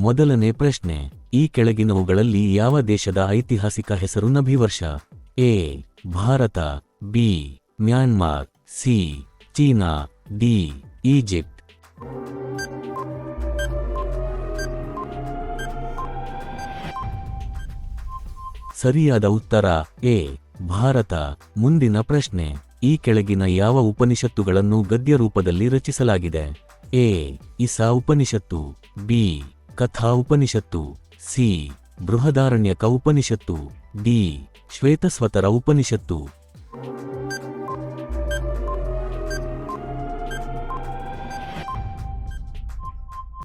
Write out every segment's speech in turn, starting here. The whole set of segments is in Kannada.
ಮೊದಲನೇ ಪ್ರಶ್ನೆ, ಈ ಕೆಳಗಿನವುಗಳಲ್ಲಿ ಯಾವ ದೇಶದ ಐತಿಹಾಸಿಕ ಹೆಸರು ನಭಿವರ್ಷ? A. Bharat, B. Myanmar, C. China, D. Egypt. ಸರಿಯಾದ ಉತ್ತರ ಎ. ಭಾರತ. ಮುಂದಿನ ಪ್ರಶ್ನೆ, ಈ ಕೆಳಗಿನ ಯಾವ ಉಪನಿಷತ್ತುಗಳನ್ನು ಗದ್ಯ ರೂಪದಲ್ಲಿ ರಚಿಸಲಾಗಿದೆ? ಎ. Isa Upanishad, B. ಕಥಾ ಉಪನಿಷತ್ತು, ಸಿ. ಬೃಹದಾರಣ್ಯಕ ಉಪನಿಷತ್ತು, ಡಿ. ಶ್ವೇತಸ್ವತರ ಉಪನಿಷತ್ತು.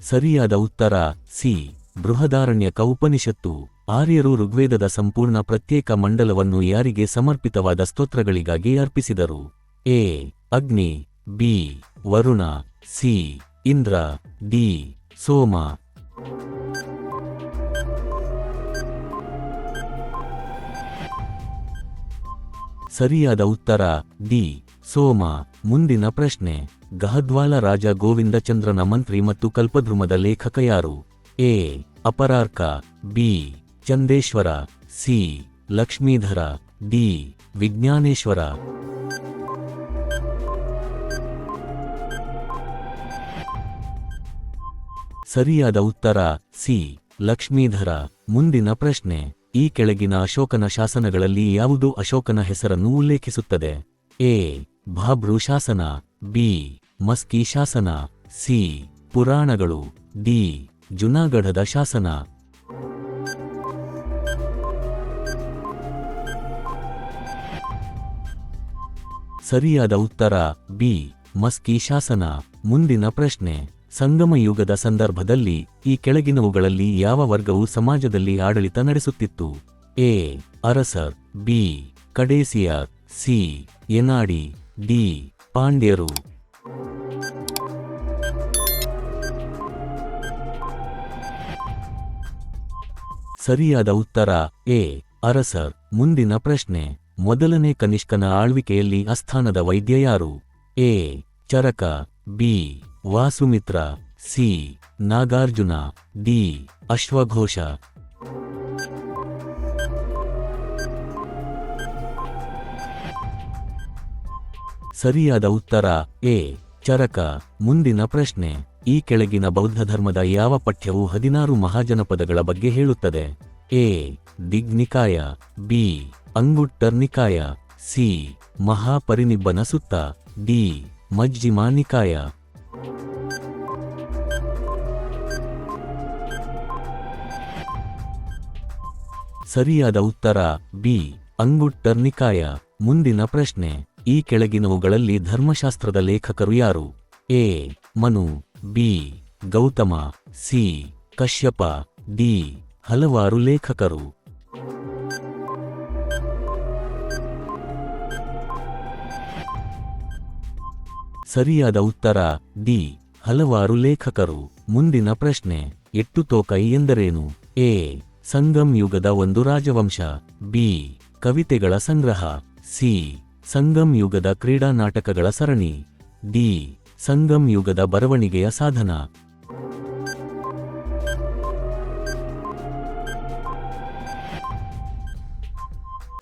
ಸರಿಯಾದ ಉತ್ತರ ಸಿ. ಬೃಹದಾರಣ್ಯಕ ಉಪನಿಷತ್ತು. ಆರ್ಯರು ಋಗ್ವೇದದ ಸಂಪೂರ್ಣ ಪ್ರತ್ಯೇಕ ಮಂಡಲವನ್ನು ಯಾರಿಗೆ ಸಮರ್ಪಿತವಾದ ಸ್ತೋತ್ರಗಳಿಗಾಗಿ ಅರ್ಪಿಸಿದರು? A. Agni, B. Varuna, C. Indra, D. Soma. ಸರಿಯಾದ ಉತ್ತರ ಡಿ. ಸೋಮ. ಮುಂದಿನ ಪ್ರಶ್ನೆ, ಗಹದ್ವಾಲ ರಾಜ ಗೋವಿಂದಚಂದ್ರನ ಮಂತ್ರಿ ಮತ್ತು ಕಲ್ಪದ್ರುಮದ ಲೇಖಕ ಯಾರು? A. Apararka, B. Chandeshwara, C. Lakshmidhara, D. Vijnaneshwara. ಸರಿಯಾದ ಉತ್ತರ ಸಿ. ಲಕ್ಷ್ಮೀಧರ. ಮುಂದಿನ ಪ್ರಶ್ನೆ, ಈ ಕೆಳಗಿನ ಅಶೋಕನ ಶಾಸನಗಳಲ್ಲಿ ಯಾವುದು ಅಶೋಕನ ಹೆಸರನ್ನು ಉಲ್ಲೇಖಿಸುತ್ತದೆ? ಎ. ಭಾಬ್ರು ಶಾಸನ, ಬಿ. ಮಸ್ಕಿ ಶಾಸನ, ಸಿ. ಪುರಾಣಗಳು, ಡಿ. ಜುನಾಗಢದ ಶಾಸನ. ಸರಿಯಾದ ಉತ್ತರ ಬಿ. ಮಸ್ಕಿ ಶಾಸನ. ಮುಂದಿನ ಪ್ರಶ್ನೆ, ಸಂಗಮ ಯುಗದ ಸಂದರ್ಭದಲ್ಲಿ ಈ ಕೆಳಗಿನವುಗಳಲ್ಲಿ ಯಾವ ವರ್ಗವು ಸಮಾಜದಲ್ಲಿ ಆಡಳಿತ ನಡೆಸುತ್ತಿತ್ತು? A. Arasar, B. ಕಡೇಸಿಯರ್, C. ಎನಾಡಿ, D. ಪಾಂಡ್ಯರು. ಸರಿಯಾದ ಉತ್ತರ ಎ. ಅರಸರ್. ಮುಂದಿನ ಪ್ರಶ್ನೆ, ಮೊದಲನೇ ಕನಿಷ್ಕನ ಆಳ್ವಿಕೆಯಲ್ಲಿ ಆಸ್ಥಾನದ ವೈದ್ಯ ಯಾರು? A. Charaka, B. Vasumitra, C. Nagarjuna, D. ಅಶ್ವಘೋಷ. ಸರಿಯಾದ ಉತ್ತರ ಎ. ಚರಕ. ಮುಂದಿನ ಪ್ರಶ್ನೆ, ಈ ಕೆಳಗಿನ ಬೌದ್ಧಧರ್ಮದ ಯಾವ ಪಠ್ಯವು 16 ಮಹಾಜನಪದಗಳ ಬಗ್ಗೆ ಹೇಳುತ್ತದೆ? ಎ. ದಿಗ್ನಿಕಾಯ, ಬಿ. ಅಂಗುಟ್ಟರ್ ನಿಕಾಯ, ಸಿ. ಮಹಾಪರಿನಿಬ್ಬನ ಸುತ್ತ, ಡಿ. ಮಜ್ಜಿಮಾ ನಿಕಾಯ. ಸರಿಯಾದ ಉತ್ತರ ಬಿ. ಅಂಗುಟ್ಟರ್ ನಿಕಾಯ. ಮುಂದಿನ ಪ್ರಶ್ನೆ, ಈ ಕೆಳಗಿನವುಗಳಲ್ಲಿ ಧರ್ಮಶಾಸ್ತ್ರದ ಲೇಖಕರು ಯಾರು? A. Manu, B. Gautama, C. Kashyapa, D. ಹಲವಾರು ಲೇಖಕರು. ಸರಿಯಾದ ಉತ್ತರ ಡಿ. ಹಲವಾರು ಲೇಖಕರು. ಮುಂದಿನ ಪ್ರಶ್ನೆ, ಎಟ್ಟುತೋಕೈ ಎಂದರೇನು? ಎ. ಸಂಗಮ್ ಯುಗದ ಒಂದು ರಾಜವಂಶ, ಬಿ. ಕವಿತೆಗಳ ಸಂಗ್ರಹ, ಸಿ. ಸಂಗಮ್ ಯುಗದ ಕ್ರೀಡಾ ನಾಟಕಗಳ ಸರಣಿ, ಡಿ. ಸಂಗಮ್ ಯುಗದ ಬರವಣಿಗೆಯ ಸಾಧನ.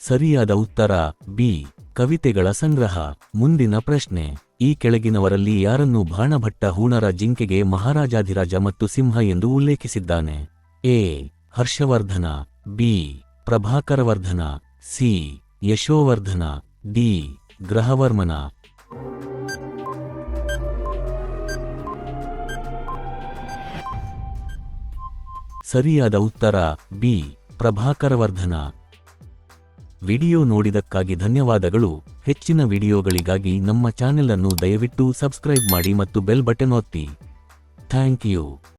ಸರಿಯಾದ ಉತ್ತರ ಬಿ. ಕವಿತೆಗಳ ಸಂಗ್ರಹ. ಮುಂದಿನ ಪ್ರಶ್ನೆ, ಈ ಕೆಳಗಿನವರಲ್ಲಿ ಯಾರನ್ನು ಬಾಣಭಟ್ಟ ಹೂಣರ ಜಿಂಕೆಗೆ ಮಹಾರಾಜಾಧಿರಾಜ ಮತ್ತು ಸಿಂಹ ಎಂದು ಉಲ್ಲೇಖಿಸಿದ್ದಾನೆ? A. Harshavardhana, B. Prabhakaravardhana, C. Yashovardhana, D. Grahavarman. ಸರಿಯಾದ ಉತ್ತರ ಬಿ. ಪ್ರಭಾಕರವರ್ಧನ. ವಿಡಿಯೋ ನೋಡಿದಕ್ಕಾಗಿ ಧನ್ಯವಾದಗಳು. ಹೆಚ್ಚಿನ ವಿಡಿಯೋಗಳಿಗಾಗಿ ನಮ್ಮ ಚಾನೆಲ್ ಅನ್ನು ದಯವಿಟ್ಟು ಸಬ್ಸ್ಕ್ರೈಬ್ ಮಾಡಿ ಮತ್ತು ಬೆಲ್ ಬಟನ್ ಒತ್ತಿ. Thank you.